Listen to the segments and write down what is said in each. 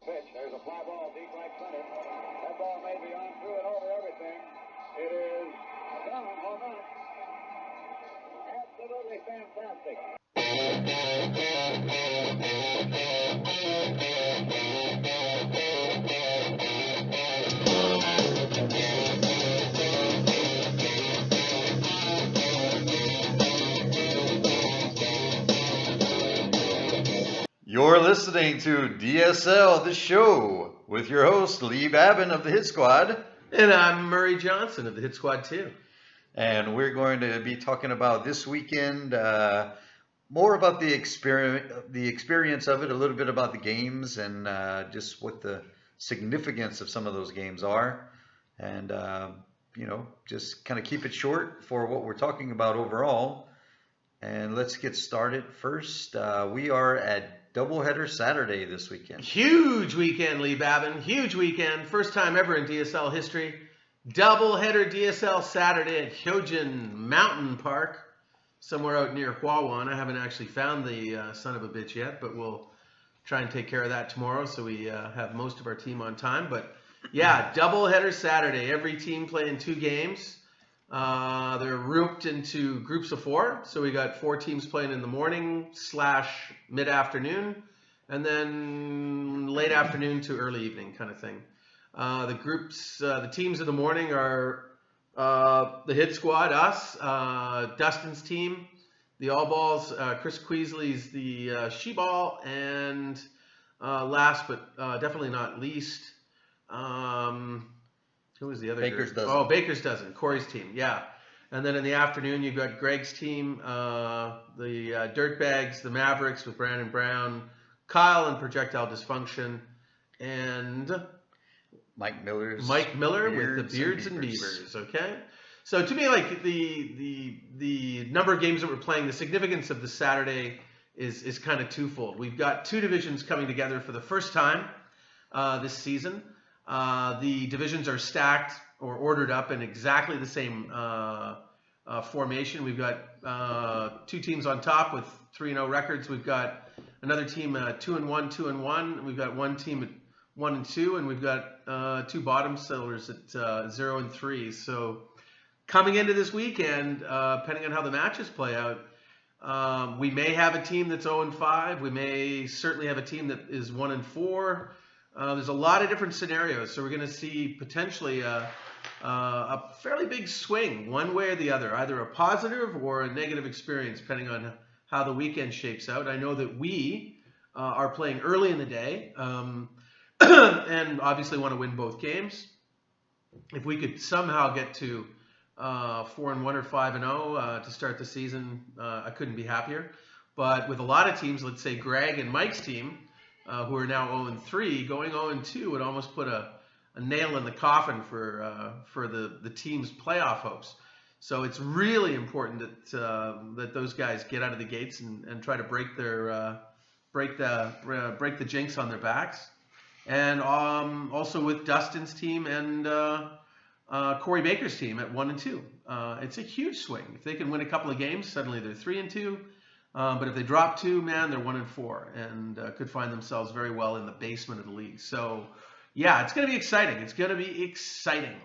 Pitch. There's a fly ball deep right center. That ball may be on through and over everything. It is gone. Home run. Absolutely fantastic. You're listening to DSL, the show, with your host, Lee Babin of the Hit Squad. And I'm Murray Johnson of the Hit Squad, too. And we're going to be talking about this weekend, more about the experience of it, a little bit about the games, and just what the significance of some of those games are. And, just kind of keep it short for what we're talking about overall. And let's get started. First, we are at Double-Header Saturday this weekend. Huge weekend, Lee Babin. Huge weekend. First time ever in DSL history. Double-Header DSL Saturday at Hyojin Mountain Park, somewhere out near Huawan. I haven't actually found the son of a bitch yet, but we'll try and take care of that tomorrow so we have most of our team on time. But yeah, Double-Header Saturday. Every team playing 2 games. They're grouped into groups of 4. So we got 4 teams playing in the morning / mid-afternoon, and then late afternoon to early evening kind of thing. The teams of the morning are the Hit Squad, us, Dustin's team, the All Balls, Chris Queasley's the She-Ball, and last but definitely not least, who was the other Baker's group? Dozen. Oh, Baker's Dozen, Corey's team, yeah. And then in the afternoon, you've got Greg's team, the Dirtbags, the Mavericks with Brandon Brown, Kyle and Projectile Dysfunction, and Mike Miller with the Beards and Beavers. Okay, so to me, like the number of games that we're playing, the significance of the Saturday is kind of twofold. We've got 2 divisions coming together for the first time this season. The divisions are stacked or ordered up in exactly the same formation. We've got 2 teams on top with 3-0 records. We've got another team 2-1, 2-1. We've got 1 team at 1-2, and we've got 2 bottom sellers at 0-3. So coming into this weekend, depending on how the matches play out, we may have a team that's 0-5. We may certainly have a team that is 1-4. There's a lot of different scenarios, so we're going to see potentially a fairly big swing one way or the other, either a positive or a negative experience, depending on how the weekend shapes out. I know that we are playing early in the day and obviously want to win both games. If we could somehow get to 4-1 or 5-0 to start the season, I couldn't be happier. But with a lot of teams, let's say Greg and Mike's team, who are now 0-3, going 0-2 would almost put a nail in the coffin for the team's playoff hopes. So it's really important that those guys get out of the gates and try to break the jinx on their backs. And also with Dustin's team and Corey Baker's team at 1-2, it's a huge swing. If they can win a couple of games, suddenly they're 3-2. But if they drop 2, man, they're 1-4 and could find themselves very well in the basement of the league. So, yeah, it's going to be exciting. It's going to be exciting.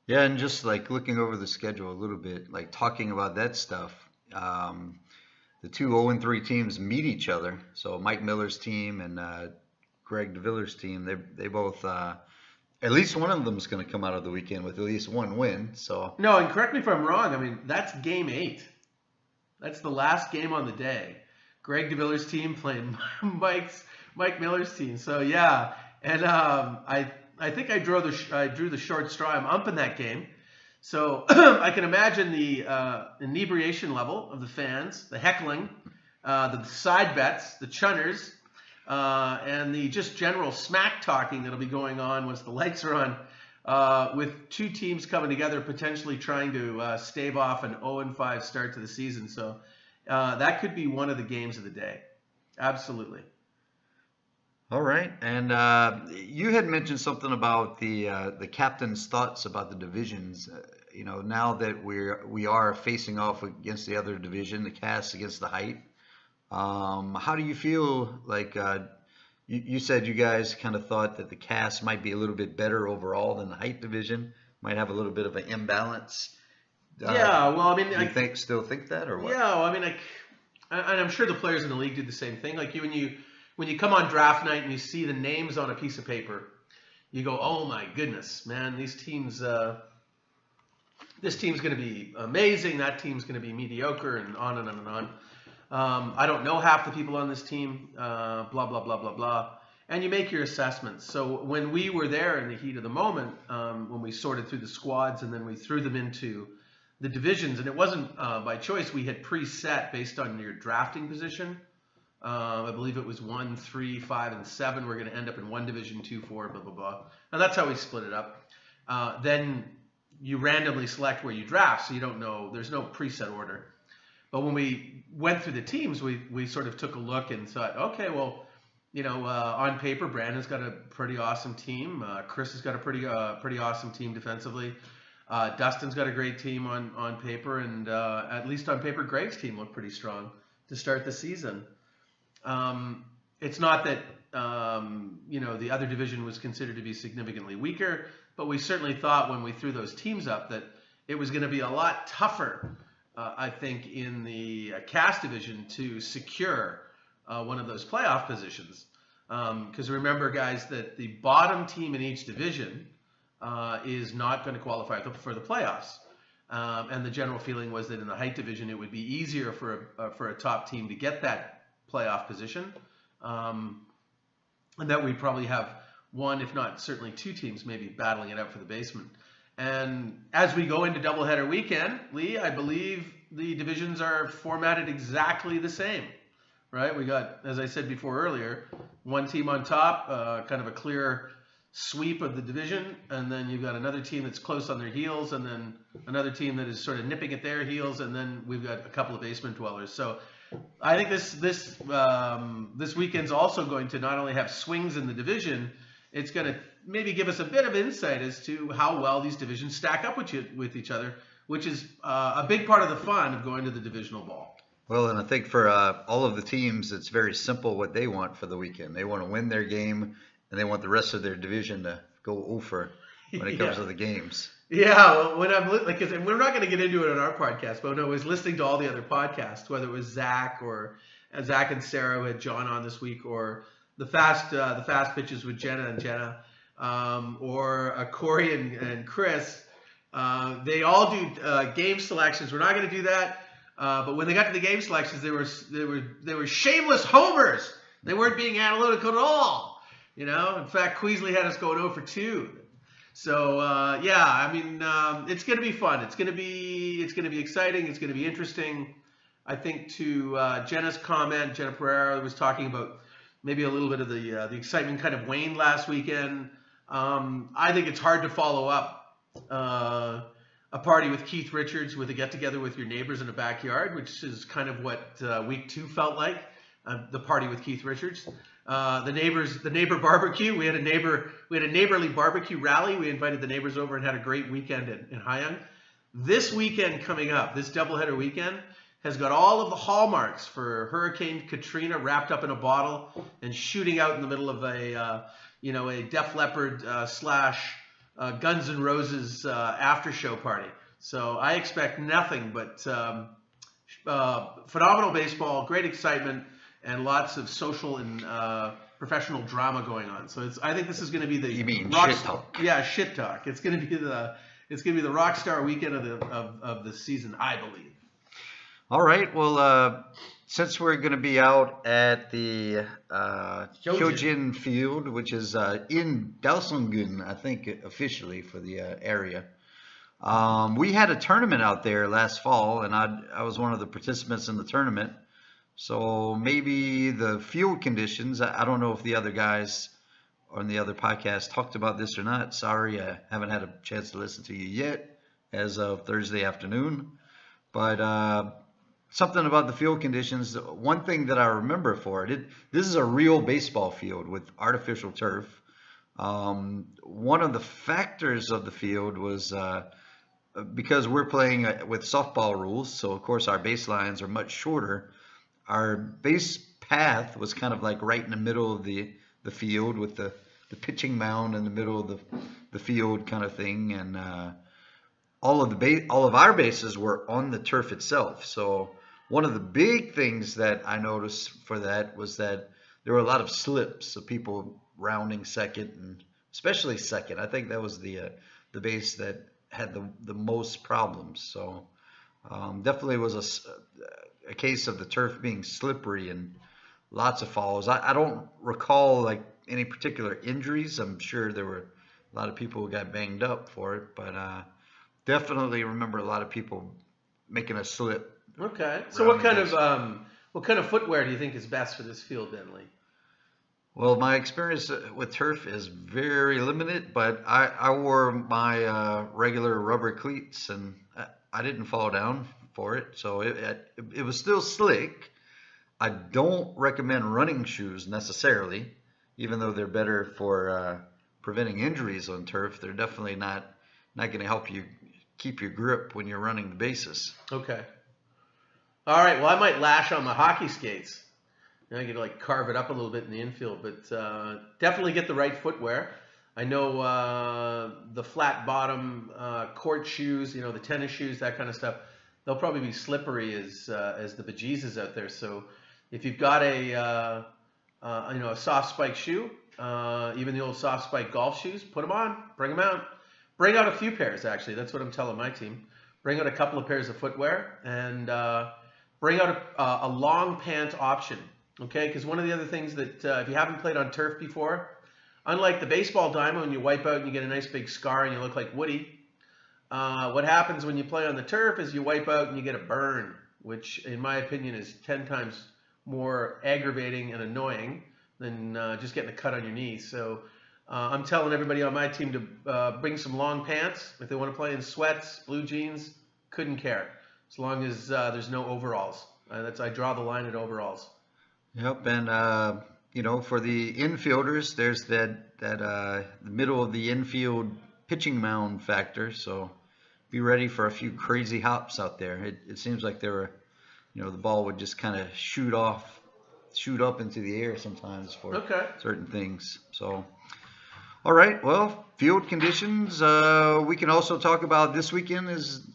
Yeah, and just like looking over the schedule a little bit, like talking about that stuff, the 2 0-3 teams meet each other. So Mike Miller's team and Greg DeViller's team, they both, at least one of them is going to come out of the weekend with at least 1 win. So no, and correct me if I'm wrong. I mean, that's game 8. That's the last game on the day. Greg DeViller's team playing Mike Miller's team. So yeah, and I think I drew the short straw. I'm umping that game, so I can imagine the inebriation level of the fans, the heckling, the side bets, the chunners, and the just general smack talking that'll be going on once the lights are on. With 2 teams coming together, potentially trying to stave off an 0-5 start to the season. So that could be one of the games of the day. Absolutely. all right, and you had mentioned something about the captain's thoughts about the divisions. Now that we are facing off against the other division, the Cast against the Height. How do you feel like You said you guys kind of thought that the cast might be a little bit better overall than the height division, might have a little bit of an imbalance. Yeah, well, I mean, do you still think that, or what? Yeah, well, I mean, and I'm sure the players in the league do the same thing. Like when you come on draft night and you see the names on a piece of paper, you go, oh my goodness, man, these teams. This team's going to be amazing. That team's going to be mediocre, and on and on and on. I don't know half the people on this team. Blah blah blah blah blah. And you make your assessments. So when we were there in the heat of the moment, when we sorted through the squads and then we threw them into the divisions, and it wasn't by choice. We had preset based on your drafting position. I believe it was 1, 3, 5, and 7. We're going to end up in one division, 2, 4, blah blah blah. And that's how we split it up. Then you randomly select where you draft, so you don't know. There's no preset order. But when we went through the teams, we sort of took a look and thought, okay, well, on paper, Brandon's got a pretty awesome team. Chris has got a pretty awesome team defensively. Dustin's got a great team on paper, and at least on paper, Greg's team looked pretty strong to start the season. It's not that the other division was considered to be significantly weaker, but we certainly thought when we threw those teams up that it was going to be a lot tougher, I think, in the cast division to secure one of those playoff positions. Because remember, guys, that the bottom team in each division is not going to qualify for the playoffs. And the general feeling was that in the height division, it would be easier for a top team to get that playoff position. And that we'd probably have one, if not certainly two teams maybe battling it out for the basement. And as we go into doubleheader weekend, Lee, I believe the divisions are formatted exactly the same, right? We got, as I said before earlier, one team on top, kind of a clear sweep of the division, and then you've got another team that's close on their heels, and then another team that is sort of nipping at their heels, and then we've got a couple of basement dwellers. So I think this weekend's also going to not only have swings in the division, it's going to maybe give us a bit of insight as to how well these divisions stack up with each other, which is a big part of the fun of going to the divisional ball. Well, and I think for all of the teams, it's very simple what they want for the weekend. They want to win their game, and they want the rest of their division to go over when it comes to the games. Yeah, well, when I'm and we're not going to get into it on our podcast, but when I was listening to all the other podcasts, whether it was Zach and Sarah who had John on this week, or the fast pitches with Jenna and Jenna, or Corey and Chris, they all do game selections. We're not going to do that, but when they got to the game selections, they were shameless homers. They weren't being analytical at all. In fact, Queasley had us going 0 for 2. So I mean, it's going to be fun. It's going to be exciting. It's going to be interesting. I think to Jenna's comment, Jenna Pereira was talking about maybe a little bit of the excitement kind of waned last weekend. I think it's hard to follow up a party with Keith Richards with a get-together with your neighbors in a backyard, which is kind of what week 2 felt like, the party with Keith Richards. The neighbor barbecue. We had a neighborly barbecue rally. We invited the neighbors over and had a great weekend in Haiyang. This weekend coming up, this doubleheader weekend, has got all of the hallmarks for Hurricane Katrina wrapped up in a bottle and shooting out in the middle of a Def Leppard / Guns N' Roses after show party. So I expect nothing but phenomenal baseball, great excitement, and lots of social and professional drama going on. So I think this is going to be the shit talk. Yeah, shit talk. It's going to be the rock star weekend of the season, I believe. All right. Well, since we're going to be out at the Hyojin Field, which is in Dalsungun, I think officially for the area, we had a tournament out there last fall, and I was one of the participants in the tournament. So maybe the field conditions, I don't know if the other guys on the other podcast talked about this or not. Sorry, I haven't had a chance to listen to you yet as of Thursday afternoon. But something about the field conditions, one thing that I remember for it, this is a real baseball field with artificial turf. One of the factors of the field was because we're playing with softball rules, so of course our baselines are much shorter. Our base path was kind of like right in the middle of the the field with the pitching mound in the middle of the field kind of thing, and all of our bases were on the turf itself. So one of the big things that I noticed for that was that there were a lot of slips of people rounding second, and especially second. I think that was the base that had the most problems. So definitely was a case of the turf being slippery and lots of falls. I don't recall like any particular injuries. I'm sure there were a lot of people who got banged up for it, but definitely remember a lot of people making a slip. Okay. So what kind of footwear do you think is best for this field, then, Lee? Well, my experience with turf is very limited, but I wore my regular rubber cleats, and I didn't fall down for it, so it was still slick. I don't recommend running shoes necessarily, even though they're better for preventing injuries on turf. They're definitely not going to help you keep your grip when you're running the bases. Okay. All right. Well, I might lash on my hockey skates. I could like carve it up a little bit in the infield, but definitely get the right footwear. I know the flat bottom court shoes, the tennis shoes, that kind of stuff. They'll probably be slippery as the bejesus out there. So if you've got a soft spike shoe, even the old soft spike golf shoes, put them on, bring them out. Bring out a few pairs, actually. That's what I'm telling my team. Bring out a couple of pairs of footwear, and bring out a long pant option, okay? Because one of the other things that if you haven't played on turf before, unlike the baseball diamond, when you wipe out and you get a nice big scar and you look like Woody, what happens when you play on the turf is you wipe out and you get a burn, which in my opinion is 10 times more aggravating and annoying than just getting a cut on your knee. So I'm telling everybody on my team to bring some long pants. If they want to play in sweats, blue jeans, couldn't care. As long as there's no overalls. I draw the line at overalls. Yep, and for the infielders, there's that the middle of the infield pitching mound factor. So be ready for a few crazy hops out there. It seems like there were, the ball would just kind of shoot up into the air sometimes for certain things. So, all right, well, field conditions. We can also talk about this weekend is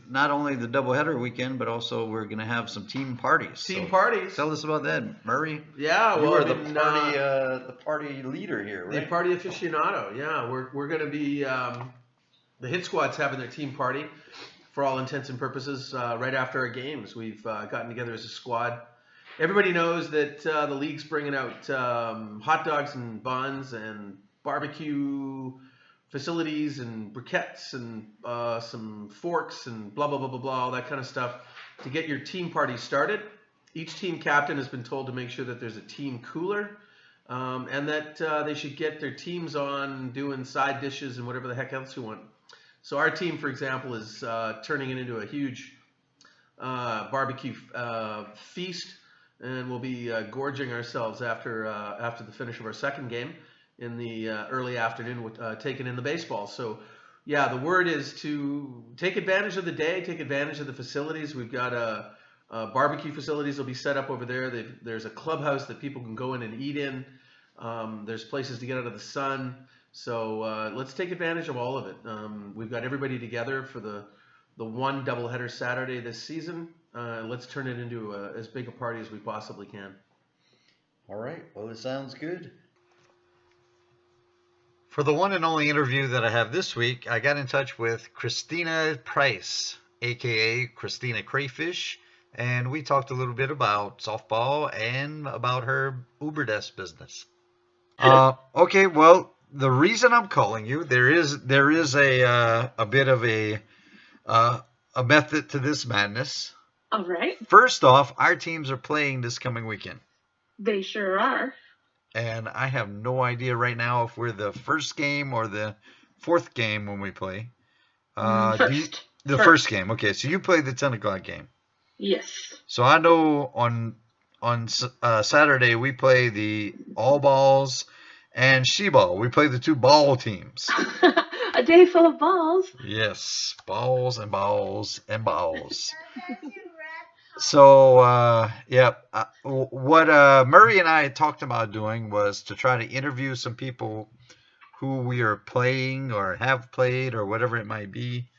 not only the doubleheader weekend, but also we're going to have some team parties. Parties. Tell us about that, Murray. Yeah, you are the party leader here, right? The party aficionado. Yeah, we're going to be the hit squad's having their team party for all intents and purposes right after our games. We've gotten together as a squad. Everybody knows that the league's bringing out hot dogs and buns and barbecue facilities and briquettes and some forks and blah, blah, blah, blah, blah, all that kind of stuff to get your team party started. Each team captain has been told to make sure that there's a team cooler and that they should get their teams on doing side dishes and whatever the heck else you want. So our team, for example, is turning it into a huge barbecue feast, and we'll be gorging ourselves after the finish of our second game in the early afternoon with taking in the baseball. So yeah, the word is to take advantage of the day, take advantage of the facilities. We've got barbecue facilities will be set up over there. There's a clubhouse that people can go in and eat in. There's places to get out of the sun. So let's take advantage of all of it. We've got everybody together for the one doubleheader Saturday this season. Let's turn it into as big a party as we possibly can. All right. Well, it sounds good. For the one and only interview that I have this week, I got in touch with Kristina Price, a.k.a. Christina Crayfish, and we talked a little bit about softball and about her Uber desk business. Okay, well, the reason I'm calling you, there is a bit of a method to this madness. All right. First off, our teams are playing this coming weekend. They sure are. And I have no idea right now if we're the first game or the fourth game when we play. First game. Okay, so you play the 10 o'clock game. Yes. So I know on Saturday we play the All Balls and She-Ball. We play the two ball teams. A day full of balls. Yes, balls and balls and balls. So, what Murray and I talked about doing was to try to interview some people who we are playing or have played or whatever it might be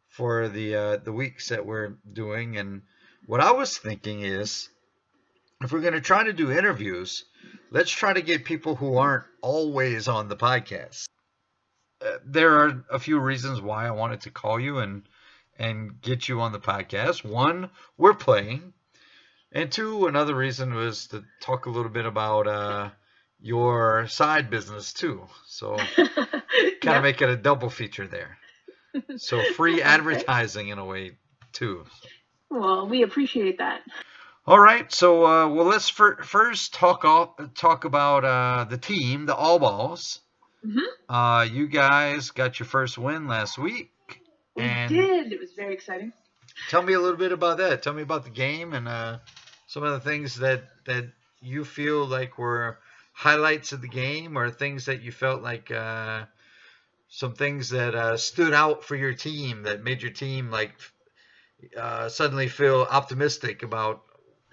for the weeks that we're doing. And what I was thinking is, if we're going to try to do interviews, let's try to get people who aren't always on the podcast. There are a few reasons why I wanted to call you and get you on the podcast. One, we're playing. And two, another reason was to talk a little bit about your side business too. So kind of make it a double feature there. So free advertising in a way too. Well, we appreciate that. All right. So let's first talk about the team, the All Balls. Mm-hmm. You guys got your first win last week. We did. It was very exciting. Tell me a little bit about that. Tell me about the game and some of the things that you feel like were highlights of the game, or things that you felt like some things that stood out for your team that made your team like suddenly feel optimistic about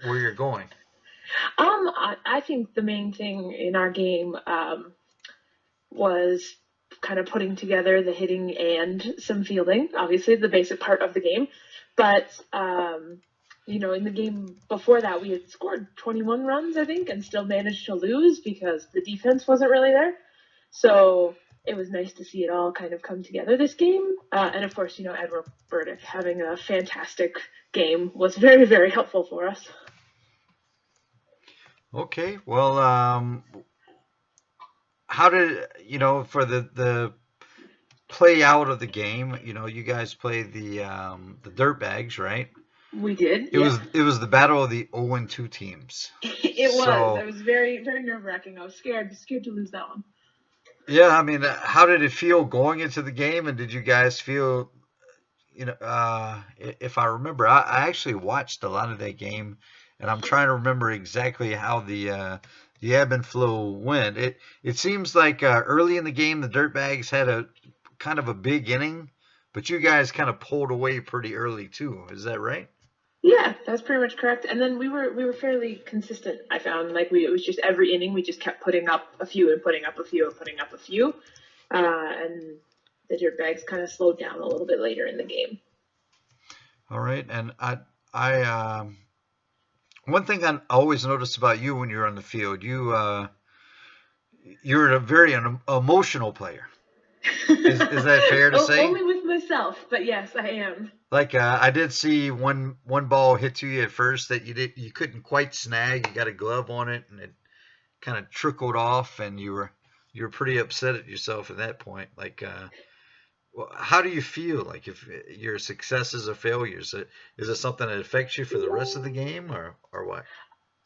where you're going. I think the main thing in our game was kind of putting together the hitting and some fielding, obviously the basic part of the game. But, in the game before that, we had scored 21 runs, I think, and still managed to lose because the defense wasn't really there. So it was nice to see it all kind of come together this game. And of course, Edward Burdick having a fantastic game was very, very helpful for us. Okay, well, how did for the play out of the game? You guys played the Dirtbags, right? We did. It was the battle of the 0-2 teams. It was. It was very, very nerve-wracking. I was scared to lose that one. Yeah, I mean, how did it feel going into the game, and did you guys feel? If I remember, I actually watched a lot of that game, and I'm trying to remember exactly how the ebb and flow went. It seems like early in the game the Dirtbags had a kind of a big inning, but you guys kind of pulled away pretty early too. Is that right? Yeah, that's pretty much correct. And then we were fairly consistent. I found it was just every inning we just kept putting up a few and putting up a few and putting up a few, and the Dirtbags kind of slowed down a little bit later in the game. All right, and I one thing I always noticed about you when you're on the field, you're a very emotional player. Is that fair to say? Only with myself, but yes, I am. Like I did see one ball hit to you at first that you couldn't quite snag. You got a glove on it, and it kind of trickled off, and you were pretty upset at yourself at that point. Like, how do you feel? Like, if your successes or failures, is it something that affects you for the rest of the game, or what?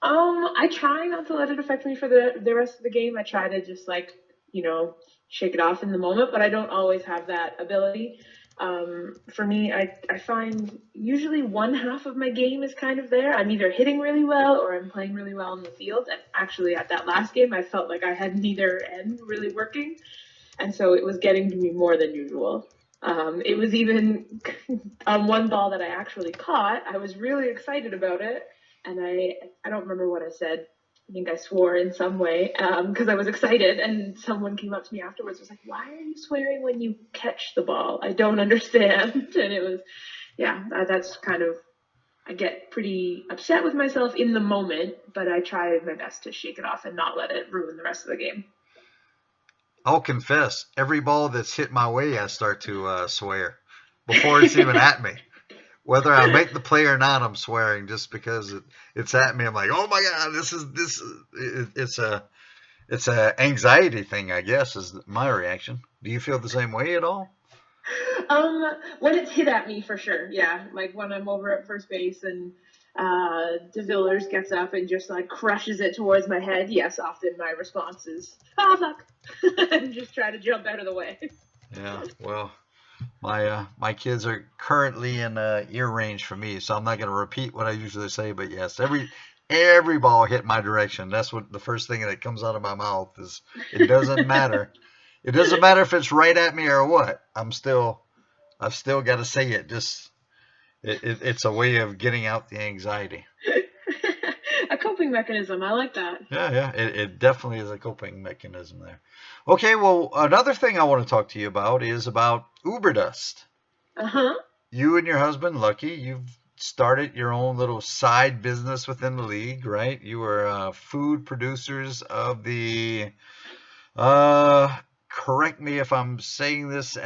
I try not to let it affect me for the rest of the game. I try to just shake it off in the moment, but I don't always have that ability. For me, I find usually one half of my game is kind of there. I'm either hitting really well or I'm playing really well in the field. And actually at that last game, I felt like I had neither end really working. And so it was getting to me more than usual. It was even on one ball that I actually caught. I was really excited about it. And I don't remember what I said. I think I swore in some way because I was excited, and someone came up to me afterwards and was like, "Why are you swearing when you catch the ball? I don't understand." And it was, that's kind of, I get pretty upset with myself in the moment, but I try my best to shake it off and not let it ruin the rest of the game. I'll confess, every ball that's hit my way, I start to swear before it's even at me. Whether I make the play or not, I'm swearing just because it's at me. I'm like, oh my God, it's a anxiety thing, I guess, is my reaction. Do you feel the same way at all? When it's hit at me, for sure. Yeah. Like when I'm over at first base and De Villers gets up and just like crushes it towards my head. Yes, often my response is, "Oh, fuck," and just try to jump out of the way. Yeah. Well, my kids are currently in ear range for me, so I'm not going to repeat what I usually say. But yes, every ball hit my direction. That's what the first thing that comes out of my mouth is. It doesn't matter. It doesn't matter if it's right at me or what. I've still got to say it. It's a way of getting out the anxiety. A coping mechanism. I like that. Yeah. It definitely is a coping mechanism there. Okay, well, another thing I want to talk to you about is about Uber Dust. Uh-huh. You and your husband, Lucky, you've started your own little side business within the league, right? You are food producers of the, correct me if I'm saying this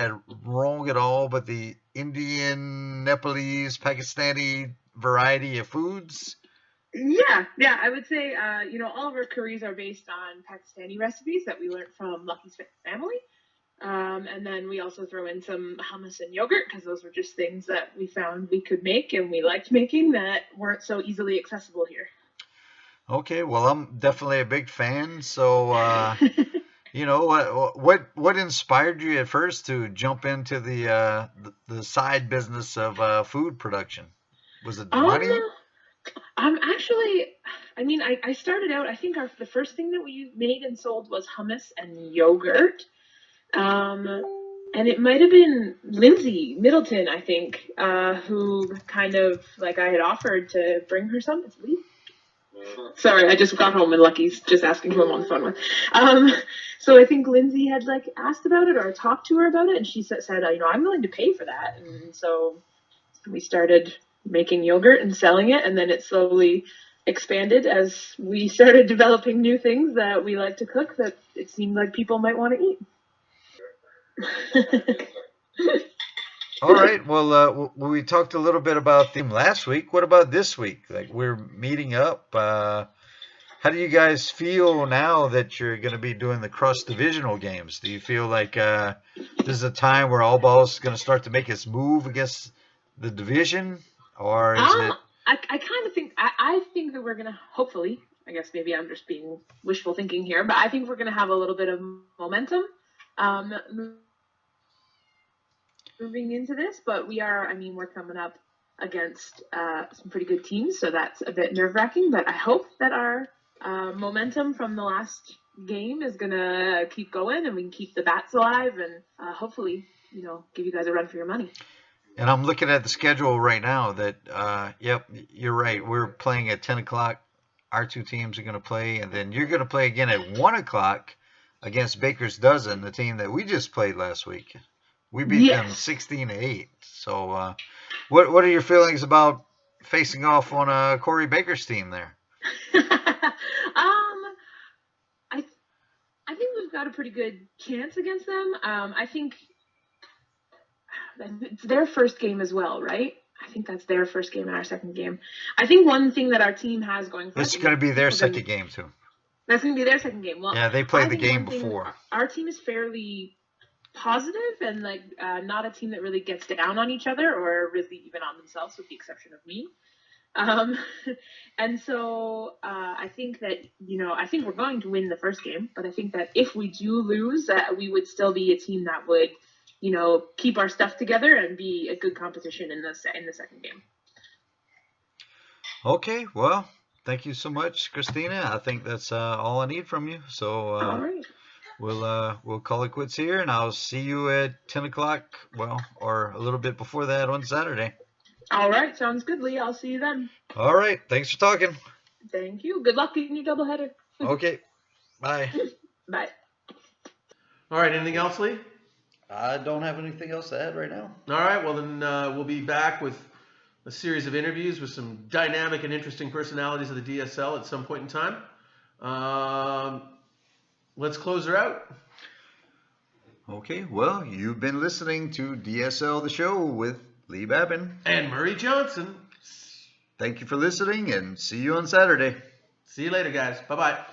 wrong at all, but the Indian, Nepalese, Pakistani variety of foods. Yeah, I would say, all of our curries are based on Pakistani recipes that we learned from Lucky's family. And then we also throw in some hummus and yogurt because those were just things that we found we could make and we liked making that weren't so easily accessible here. Okay, well, I'm definitely a big fan. So, what inspired you at first to jump into the side business of food production? Was it the money? I started out, I think the first thing that we made and sold was hummus and yogurt. And it might have been Lindsay Middleton, I think, who kind of, like, I had offered to bring her some. Sorry, I just got home and Lucky's just asking who I'm on the phone with. So I think Lindsay had, like, asked about it or talked to her about it, and she said, I'm willing to pay for that. And so we started making yogurt and selling it, and then it slowly expanded as we started developing new things that we like to cook that it seemed like people might want to eat. All right. Well, we talked a little bit about them last week. What about this week? Like, we're meeting up. How do you guys feel now that you're going to be doing the cross-divisional games? Do you feel like this is a time where All Balls is going to start to make its move against the division? Or is it... I kind of think, I think that we're going to, hopefully, I guess maybe I'm just being wishful thinking here, but I think we're going to have a little bit of momentum moving into this, but we're coming up against some pretty good teams, so that's a bit nerve-wracking, but I hope that our momentum from the last game is going to keep going and we can keep the bats alive and hopefully, give you guys a run for your money. And I'm looking at the schedule right now that, yep, you're right. We're playing at 10 o'clock. Our two teams are going to play, and then you're going to play again at 1 o'clock against Baker's Dozen, the team that we just played last week. We beat them 16-8. So what are your feelings about facing off on Corey Baker's team there? I think we've got a pretty good chance against them. I think it's their first game as well, right? I think that's their first game and our second game. I think one thing that our team has going for us... It's going to be their second game, too. That's going to be their second game. Well, yeah, they played the game before. Our team is fairly positive and not a team that really gets down on each other or really even on themselves, with the exception of me. And so I think that, I think we're going to win the first game, but I think that if we do lose, we would still be a team that would, keep our stuff together and be a good competition in the second game. Okay, well, thank you so much, Kristina. I think that's all I need from you. So all right. We'll call it quits here, and I'll see you at 10 o'clock, well, or a little bit before that on Saturday. All right, sounds good, Lee. I'll see you then. All right, thanks for talking. Thank you. Good luck in your doubleheader. Okay, bye. Bye. All right, anything else, Lee? I don't have anything else to add right now. All right, well then we'll be back with a series of interviews with some dynamic and interesting personalities of the DSL at some point in time. Let's close her out. Okay, well, you've been listening to DSL The Show with Lee Babin. And Murray Johnson. Thank you for listening, and see you on Saturday. See you later, guys. Bye-bye.